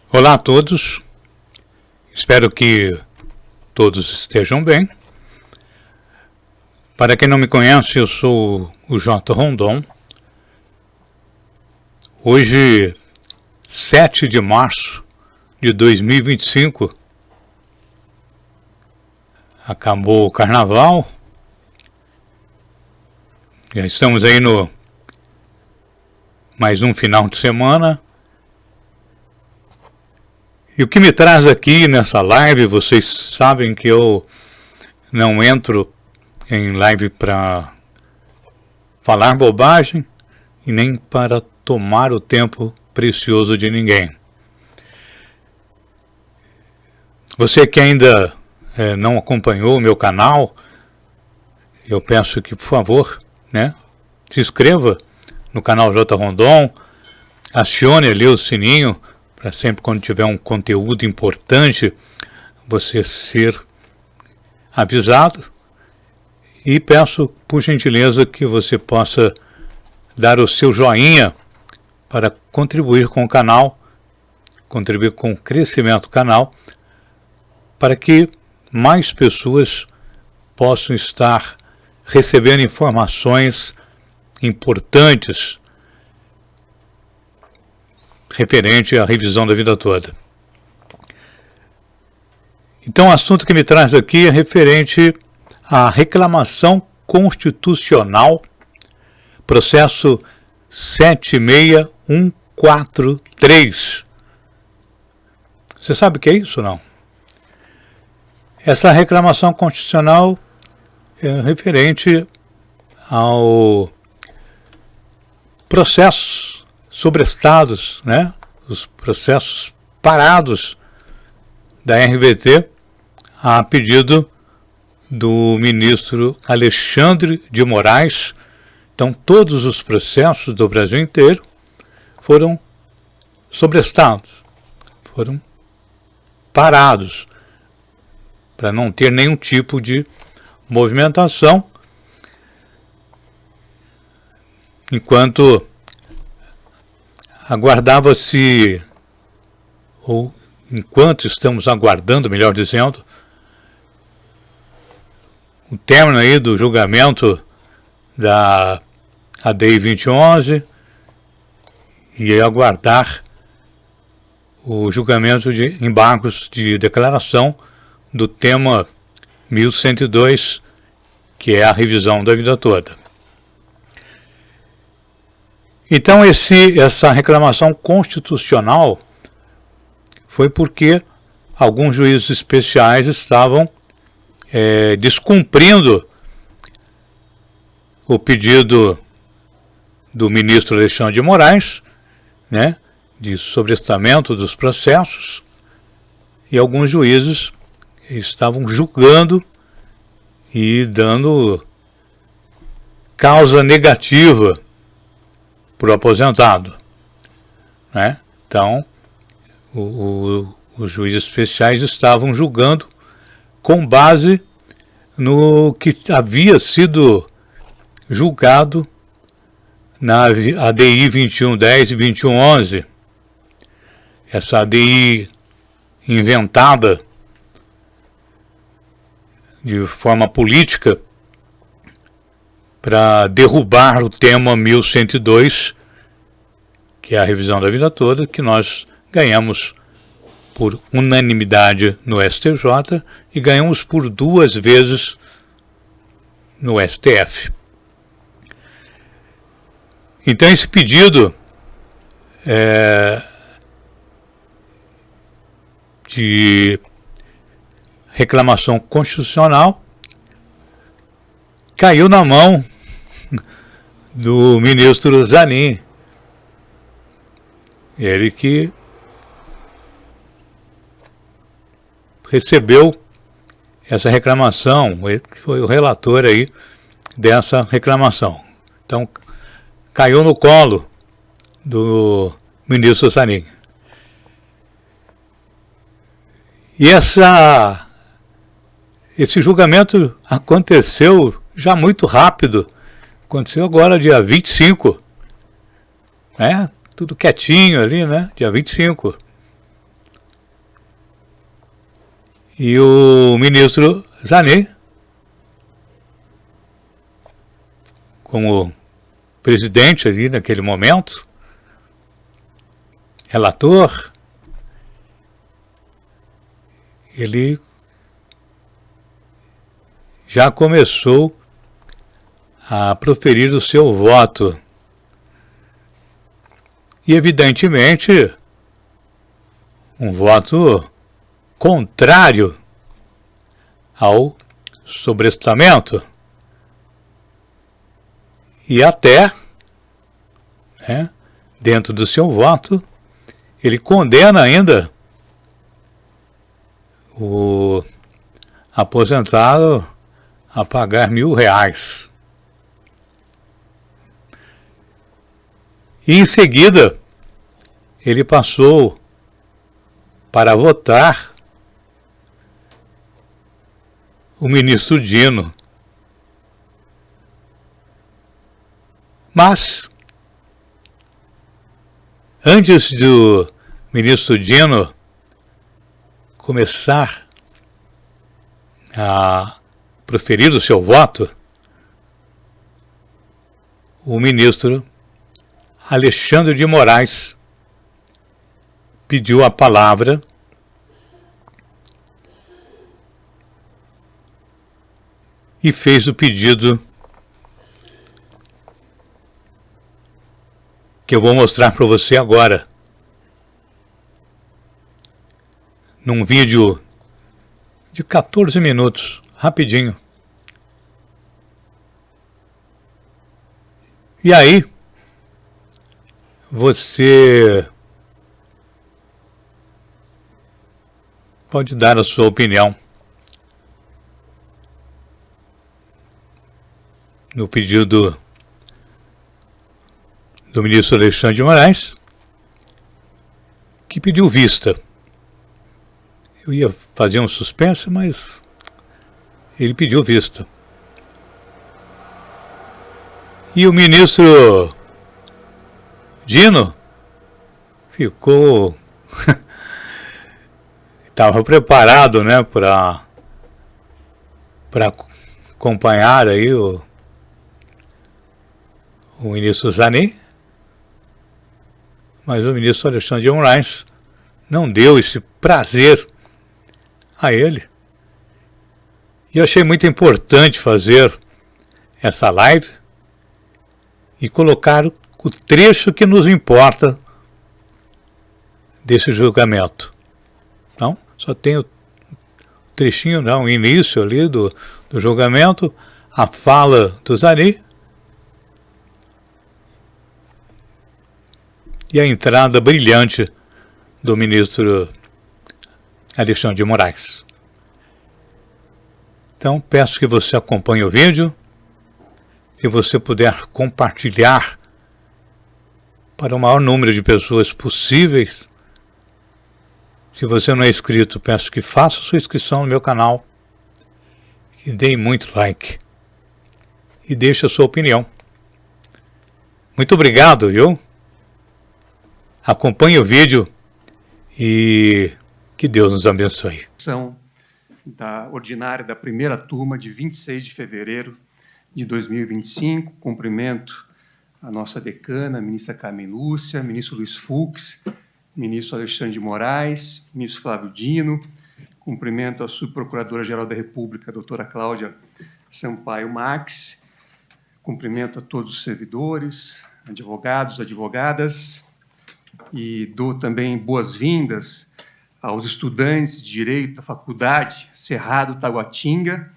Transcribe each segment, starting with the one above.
Olá a todos, espero que todos estejam bem. Para quem não me conhece, eu sou o J. Rondon. Hoje, 7 de março de 2025, acabou o carnaval, já estamos aí no mais um final de semana. E o que me traz aqui nessa live, vocês sabem que eu não entro em live para falar bobagem e nem para tomar o tempo precioso de ninguém. Você que ainda não acompanhou o meu canal, eu peço que, por favor, se inscreva no canal J. Rondon, acione ali o sininho, para sempre quando tiver um conteúdo importante, você ser avisado. E peço, por gentileza, que você possa dar o seu joinha para contribuir com o canal, contribuir com o crescimento do canal, para que mais pessoas possam estar recebendo informações importantes referente à revisão da vida toda. Então, o assunto que me traz aqui é referente à reclamação constitucional, processo 76143. Você sabe o que é isso, não? Essa reclamação constitucional é referente ao processo sobrestados, os processos parados da RVT a pedido do ministro Alexandre de Moraes. Então, todos os processos do Brasil inteiro foram sobrestados, foram parados, para não ter nenhum tipo de movimentação, enquanto aguardava-se, ou enquanto estamos aguardando, melhor dizendo, o término aí do julgamento da ADI 2011 e aguardar o julgamento de embargos de declaração do tema 1102, que é a revisão da vida toda. Então, essa reclamação constitucional foi porque alguns juízes especiais estavam descumprindo o pedido do ministro Alexandre de Moraes, de sobrestamento dos processos, e alguns juízes estavam julgando e dando causa negativa para o aposentado. Então, os juízes especiais estavam julgando com base no que havia sido julgado na ADI 2110 e 2111. Essa ADI inventada de forma política para derrubar o tema 1102, que é a revisão da vida toda, que nós ganhamos por unanimidade no STJ e ganhamos por 2 vezes no STF. Então, esse pedido de reclamação constitucional caiu na mão do ministro Zanin. Ele que recebeu essa reclamação, ele que foi o relator aí dessa reclamação. Então, caiu no colo do ministro Zanin. E esse julgamento aconteceu já muito rápido. Aconteceu agora, dia 25. Tudo quietinho ali, dia 25. E o ministro Zanin, como presidente ali naquele momento, relator, ele já começou a proferir o seu voto. E, evidentemente, um voto contrário ao sobrestamento. E até, né, dentro do seu voto, ele condena ainda o aposentado a pagar R$1.000. E em seguida, ele passou para votar o ministro Dino. Mas, antes do ministro Dino começar a proferir o seu voto, o ministro Alexandre de Moraes pediu a palavra e fez o pedido que eu vou mostrar para você agora. Num vídeo de 14 minutos, rapidinho. E aí, você pode dar a sua opinião no pedido do ministro Alexandre de Moraes, que pediu vista. Eu ia fazer um suspense, mas ele pediu vista. E o ministro Dino ficou... estava preparado, né, para acompanhar aí o ministro Zanin, mas o ministro Alexandre de Moraes não deu esse prazer a ele. E eu achei muito importante fazer essa live e colocar o trecho que nos importa desse julgamento. Então, só tem o trechinho, não, o início ali do julgamento, a fala do Zanin e a entrada brilhante do ministro Alexandre de Moraes. Então, peço que você acompanhe o vídeo. Se você puder compartilhar para o maior número de pessoas possíveis. Se você não é inscrito, peço que faça sua inscrição no meu canal e dê muito like e deixe a sua opinião. Muito obrigado, viu? Acompanhe o vídeo e que Deus nos abençoe. Da ordinária da primeira turma de 26 de fevereiro de 2025. Cumprimento a nossa decana, a ministra Carmen Lúcia, ministro Luiz Fux, ministro Alexandre de Moraes, ministro Flávio Dino. Cumprimento a subprocuradora-geral da República, a doutora Cláudia Sampaio Marques. Cumprimento a todos os servidores, advogados, advogadas, e dou também boas-vindas aos estudantes de Direito da Faculdade Cerrado Taguatinga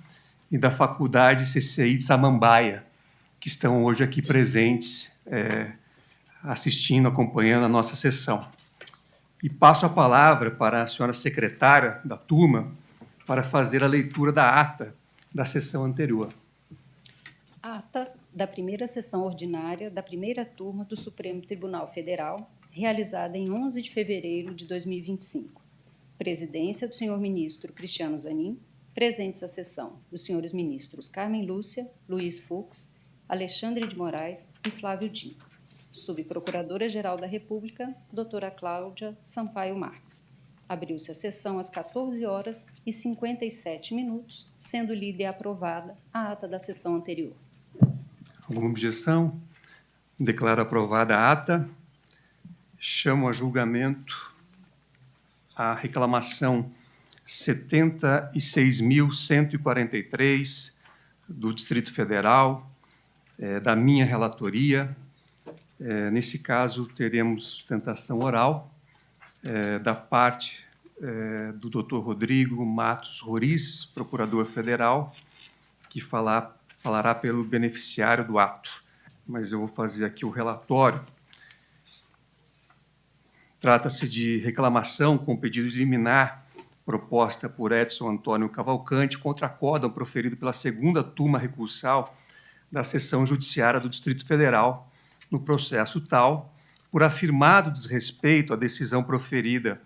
e da Faculdade CCI de Samambaia, que estão hoje aqui presentes, assistindo, acompanhando a nossa sessão. E passo a palavra para a senhora secretária da turma para fazer a leitura da ata da sessão anterior. Ata da primeira sessão ordinária da primeira turma do Supremo Tribunal Federal, realizada em 11 de fevereiro de 2025. Presidência do senhor ministro Cristiano Zanin, presentes à sessão dos senhores ministros Carmen Lúcia, Luiz Fux, Alexandre de Moraes e Flávio Dino. Subprocuradora-geral da República, doutora Cláudia Sampaio Marques. Abriu-se a sessão às 14h57, sendo lida e aprovada a ata da sessão anterior. Alguma objeção? Declaro aprovada a ata. Chamo a julgamento a reclamação 76.143 do Distrito Federal, da minha relatoria. Nesse caso, teremos sustentação oral da parte do Dr. Rodrigo Matos Roriz, procurador federal, que falará pelo beneficiário do ato. Mas eu vou fazer aqui o relatório. Trata-se de reclamação com pedido de liminar proposta por Edson Antônio Cavalcante contra acórdão proferido pela segunda turma recursal da Seção Judiciária do Distrito Federal, no processo tal, por afirmado desrespeito à decisão proferida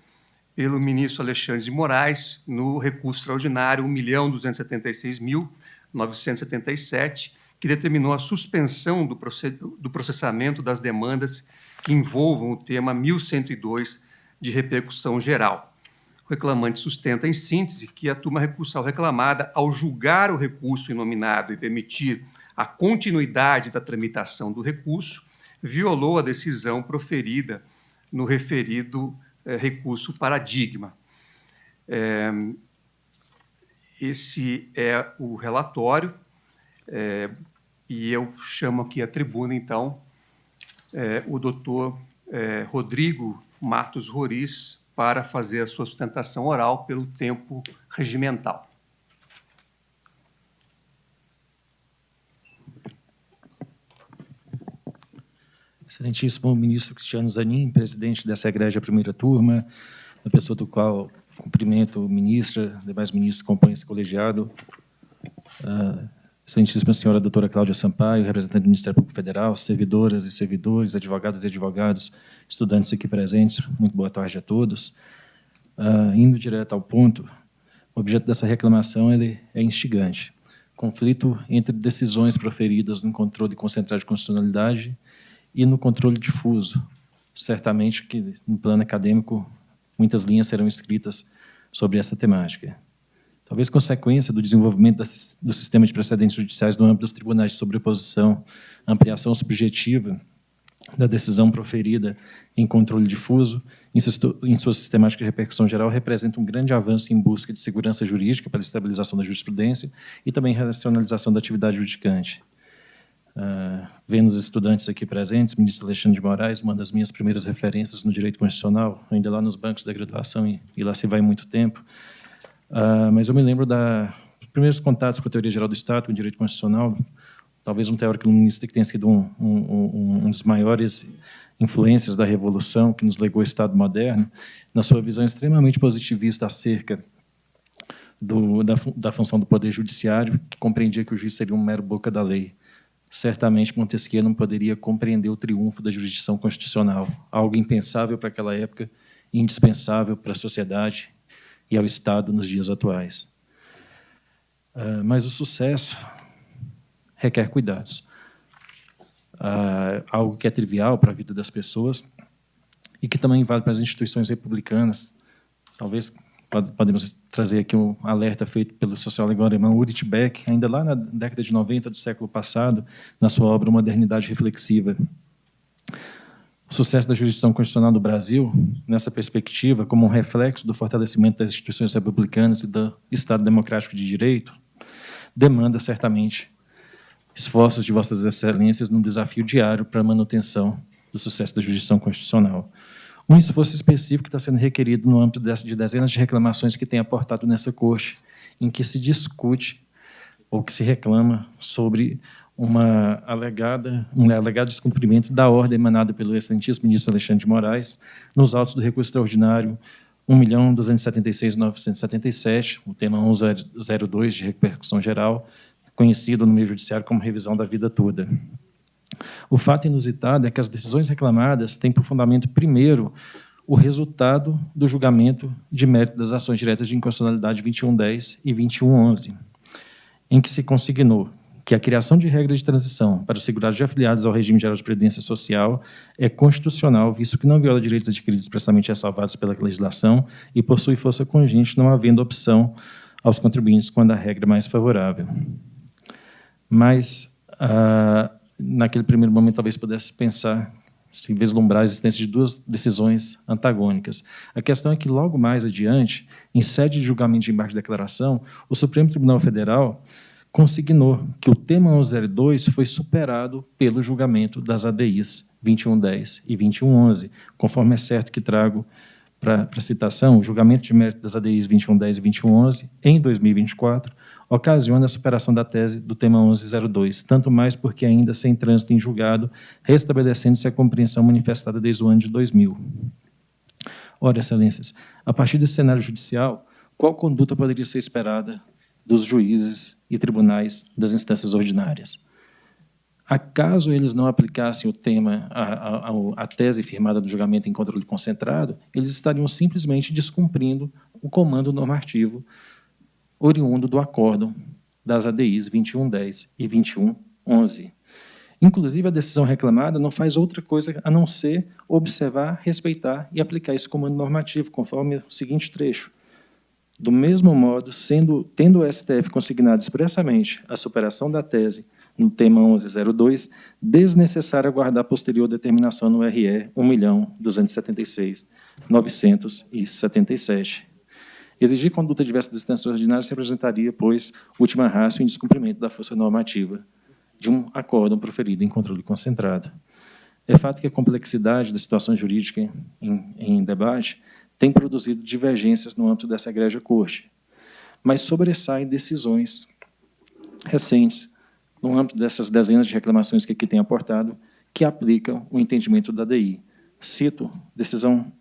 pelo ministro Alexandre de Moraes no recurso extraordinário 1.276.977, que determinou a suspensão do processamento das demandas que envolvam o tema 1102 de repercussão geral. O reclamante sustenta, em síntese, que a turma recursal reclamada, ao julgar o recurso inominado e permitir a continuidade da tramitação do recurso, violou a decisão proferida no referido recurso paradigma. Esse é o relatório, e eu chamo aqui à tribuna, então, o doutor Rodrigo Matos Roriz para fazer a sua sustentação oral pelo tempo regimental. Excelentíssimo ministro Cristiano Zanin, presidente dessa egrégia primeira turma, na pessoa do qual cumprimento ministra, demais ministros que compõem esse colegiado, excelentíssima senhora doutora Cláudia Sampaio, representante do Ministério Público Federal, servidoras e servidores, advogadas e advogados, estudantes aqui presentes, muito boa tarde a todos. Indo direto ao ponto, o objeto dessa reclamação ele é instigante. Conflito entre decisões proferidas no controle concentrado de constitucionalidade e no controle difuso. Certamente que, no plano acadêmico, muitas linhas serão escritas sobre essa temática. Talvez consequência do desenvolvimento do sistema de precedentes judiciais no âmbito dos tribunais de sobreposição, ampliação subjetiva da decisão proferida em controle difuso, em sua sistemática de repercussão geral, representa um grande avanço em busca de segurança jurídica para a estabilização da jurisprudência e também racionalização da atividade judicante. Vendo os estudantes aqui presentes, ministro Alexandre de Moraes, uma das minhas primeiras referências no direito constitucional, ainda lá nos bancos da graduação, e lá se vai muito tempo, mas eu me lembro dos primeiros contatos com a teoria geral do Estado, com o direito constitucional, talvez um teórico iluminista que tenha sido um dos maiores influências da Revolução, que nos legou o Estado moderno, na sua visão extremamente positivista acerca da função do Poder Judiciário, que compreendia que o juiz seria um mero boca da lei. Certamente Montesquieu não poderia compreender o triunfo da jurisdição constitucional, algo impensável para aquela época, indispensável para a sociedade e ao Estado nos dias atuais. Mas o sucesso requer cuidados. Algo que é trivial para a vida das pessoas e que também vale para as instituições republicanas. Talvez podemos trazer aqui um alerta feito pelo sociólogo alemão Ulrich Beck, ainda lá na década de 90 do século passado, na sua obra Modernidade Reflexiva. O sucesso da jurisdição constitucional do Brasil, nessa perspectiva, como um reflexo do fortalecimento das instituições republicanas e do Estado democrático de direito, demanda, certamente, esforços de vossas excelências num desafio diário para a manutenção do sucesso da jurisdição constitucional. Um esforço específico que está sendo requerido no âmbito de dezenas de reclamações que tem aportado nessa corte, em que se discute ou que se reclama sobre um alegado descumprimento da ordem emanada pelo excelentíssimo ministro Alexandre de Moraes nos autos do recurso extraordinário 1.276.977, o tema 1102 de repercussão geral, conhecido no meio judiciário como revisão da vida toda. O fato inusitado é que as decisões reclamadas têm por fundamento, primeiro, o resultado do julgamento de mérito das ações diretas de inconstitucionalidade 2110 e 2111, em que se consignou que a criação de regras de transição para os segurados de afiliados ao regime geral de previdência social é constitucional, visto que não viola direitos adquiridos expressamente ressalvados pela legislação e possui força congente, não havendo opção aos contribuintes quando a regra é mais favorável. Mas, naquele primeiro momento, talvez pudesse pensar, se vislumbrar a existência de duas decisões antagônicas. A questão é que, logo mais adiante, em sede de julgamento de embargo de declaração, o Supremo Tribunal Federal consignou que o tema 1102 foi superado pelo julgamento das ADIs 2110 e 2111, conforme é certo que trago para citação, o julgamento de mérito das ADIs 2110 e 2111, em 2024, ocasiona a superação da tese do tema 1102, tanto mais porque ainda sem trânsito em julgado, restabelecendo-se a compreensão manifestada desde o ano de 2000. Ora, excelências, a partir desse cenário judicial, qual conduta poderia ser esperada dos juízes e tribunais das instâncias ordinárias? Acaso eles não aplicassem o tema, a tese firmada do julgamento em controle concentrado, eles estariam simplesmente descumprindo o comando normativo oriundo do acórdão das ADIs 2110 e 2111. Inclusive, a decisão reclamada não faz outra coisa a não ser observar, respeitar e aplicar esse comando normativo, conforme o seguinte trecho. Do mesmo modo, tendo o STF consignado expressamente a superação da tese no tema 1102, desnecessário aguardar posterior determinação no RE 1.276.977. Exigir conduta diversa das instâncias ordinárias representaria, pois, última ratio em descumprimento da força normativa de um acórdão proferido em controle concentrado. É fato que a complexidade da situação jurídica em debate tem produzido divergências no âmbito dessa egrégia corte, mas sobressaem decisões recentes, no âmbito dessas dezenas de reclamações que aqui tem aportado, que aplicam o entendimento da ADI. Cito decisão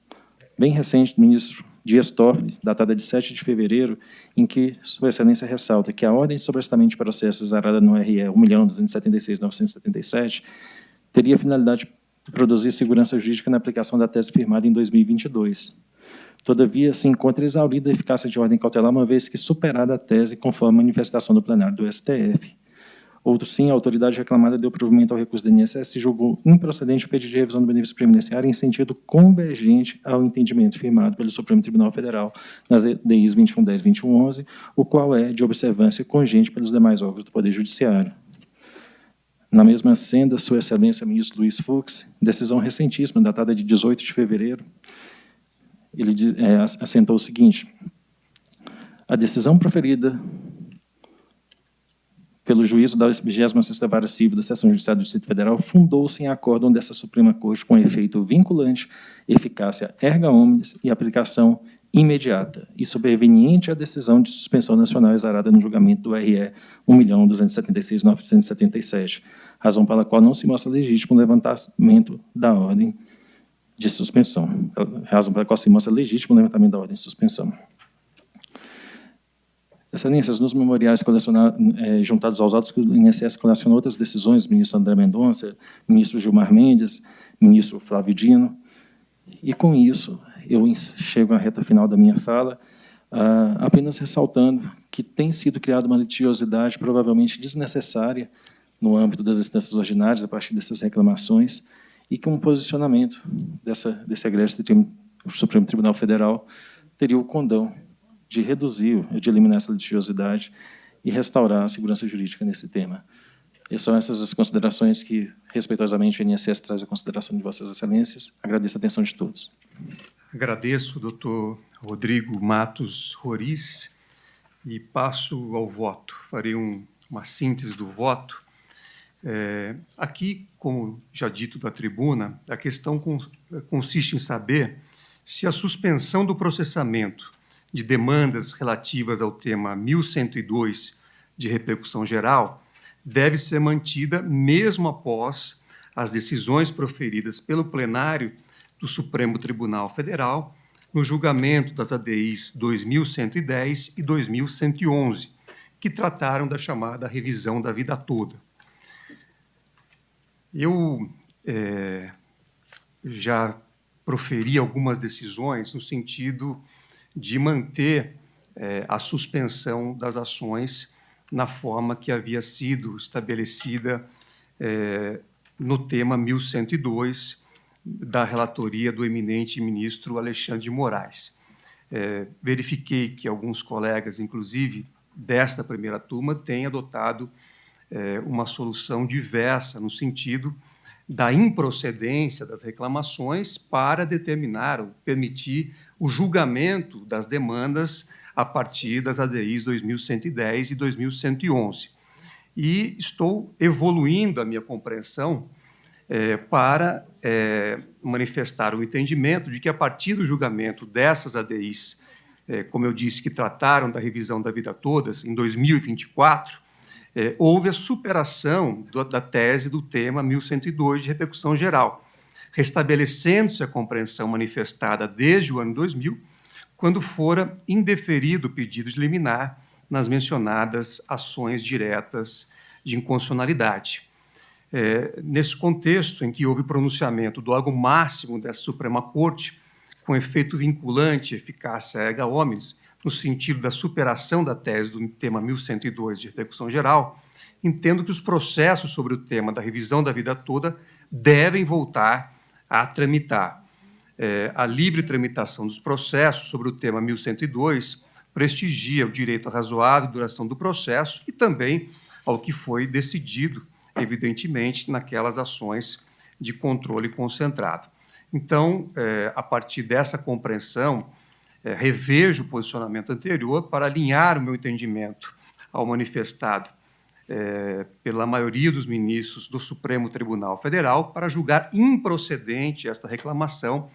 bem recente do ministro Dias Toffoli, datada de 7 de fevereiro, em que Sua Excelência ressalta que a ordem de sobrestamento de processos zarada no RE 1.276.977 teria a finalidade de produzir segurança jurídica na aplicação da tese firmada em 2022. Todavia, se encontra exaurida a eficácia de ordem cautelar, uma vez que superada a tese conforme a manifestação do plenário do STF. Outro sim, a autoridade reclamada deu provimento ao recurso do INSS e julgou improcedente o pedido de revisão do benefício previdenciário em sentido convergente ao entendimento firmado pelo Supremo Tribunal Federal nas ADIs 2110 e 2111, o qual é de observância congente pelos demais órgãos do Poder Judiciário. Na mesma senda, Sua Excelência, ministro Luiz Fux, decisão recentíssima, datada de 18 de fevereiro, ele assentou o seguinte: a decisão proferida pelo juízo da 26ª Vara Civil da Seção Judiciária do Distrito Federal fundou-se em acórdão dessa Suprema Corte com efeito vinculante, eficácia erga omnes e aplicação imediata e superveniente à decisão de suspensão nacional exarada no julgamento do RE 1.276.977, razão pela qual não se mostra legítimo o levantamento da ordem de suspensão, razão pela qual se mostra legítimo o levantamento da ordem de suspensão. Excelências, nos memoriais juntados aos autos, que o INSS colecionou outras decisões, ministro André Mendonça, ministro Gilmar Mendes, ministro Flávio Dino, e com isso eu chego à reta final da minha fala, apenas ressaltando que tem sido criada uma litigiosidade provavelmente desnecessária no âmbito das instâncias ordinárias, a partir dessas reclamações, e que um posicionamento desse egrégio do Supremo Tribunal Federal teria o condão de reduzir, de eliminar essa litigiosidade e restaurar a segurança jurídica nesse tema. E são essas as considerações que, respeitosamente, o INSS traz à consideração de Vossas Excelências. Agradeço a atenção de todos. Agradeço, doutor Rodrigo Matos Roriz, e passo ao voto. Farei uma síntese do voto. Aqui, como já dito da tribuna, a questão consiste em saber se a suspensão do processamento de demandas relativas ao tema 1102 de repercussão geral deve ser mantida mesmo após as decisões proferidas pelo plenário do Supremo Tribunal Federal no julgamento das ADIs 2110 e 2111, que trataram da chamada revisão da vida toda. Eu já proferi algumas decisões no sentido de manter a suspensão das ações na forma que havia sido estabelecida no tema 1102 da relatoria do eminente ministro Alexandre de Moraes. Verifiquei que alguns colegas, inclusive desta primeira turma, têm adotado uma solução diversa no sentido da improcedência das reclamações para determinar ou permitir o julgamento das demandas a partir das ADIs 2110 e 2111. E estou evoluindo a minha compreensão para manifestar o entendimento de que, a partir do julgamento dessas ADIs, como eu disse, que trataram da revisão da vida todas, em 2024, houve a superação da tese do tema 1102 de repercussão geral, restabelecendo-se a compreensão manifestada desde o ano 2000, quando fora indeferido o pedido de liminar nas mencionadas ações diretas de inconstitucionalidade. Nesse contexto em que houve pronunciamento do órgão máximo dessa Suprema Corte, com efeito vinculante e eficácia erga omnes, no sentido da superação da tese do tema 1102 de repercussão geral, entendo que os processos sobre o tema da revisão da vida toda devem voltar a tramitar. A livre tramitação dos processos sobre o tema 1102 prestigia o direito à razoável duração do processo e também ao que foi decidido, evidentemente, naquelas ações de controle concentrado. Então, a partir dessa compreensão, revejo o posicionamento anterior para alinhar o meu entendimento ao manifestado pela maioria dos ministros do Supremo Tribunal Federal para julgar improcedente esta reclamação.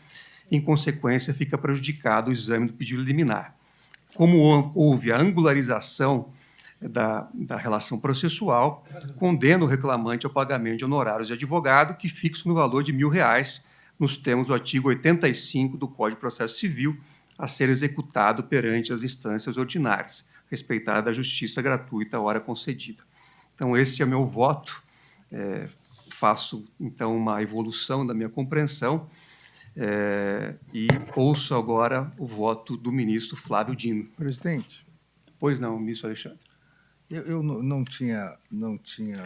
Em consequência, fica prejudicado o exame do pedido liminar. Como houve a angularização da relação processual, condena o reclamante ao pagamento de honorários de advogado, que fixo no valor de R$1.000, nos termos do artigo 85 do Código de Processo Civil, a ser executado perante as instâncias ordinárias, respeitada a justiça gratuita à hora concedida. Então, esse é meu voto. Faço, então, uma evolução da minha compreensão e ouço agora o voto do ministro Flávio Dino. Presidente. Pois não, ministro Alexandre. Eu não tinha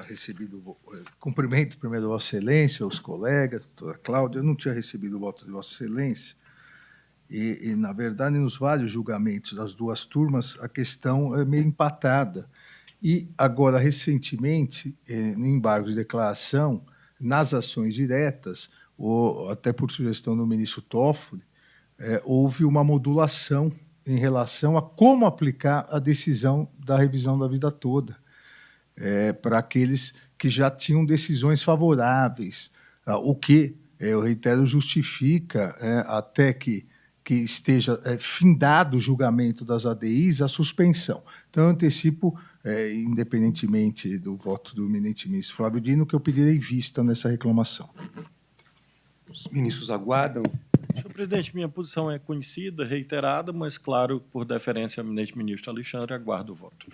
recebido, cumprimento primeiro Vossa Excelência, os colegas, doutora Cláudia, eu não tinha recebido o voto de Vossa Excelência, e, na verdade, nos vários julgamentos das duas turmas, a questão é meio empatada. E, agora, recentemente, no embargo de declaração, nas ações diretas, ou até por sugestão do ministro Toffoli, houve uma modulação em relação a como aplicar a decisão da revisão da vida toda para aqueles que já tinham decisões favoráveis, o que, eu reitero, justifica até que esteja findado o julgamento das ADIs, a suspensão. Então, eu antecipo, independentemente do voto do eminente ministro Flávio Dino, que eu pedirei vista nessa reclamação. Os ministros aguardam. Senhor presidente, minha posição é conhecida, reiterada, mas, claro, por deferência ao eminente ministro Alexandre, aguardo o voto.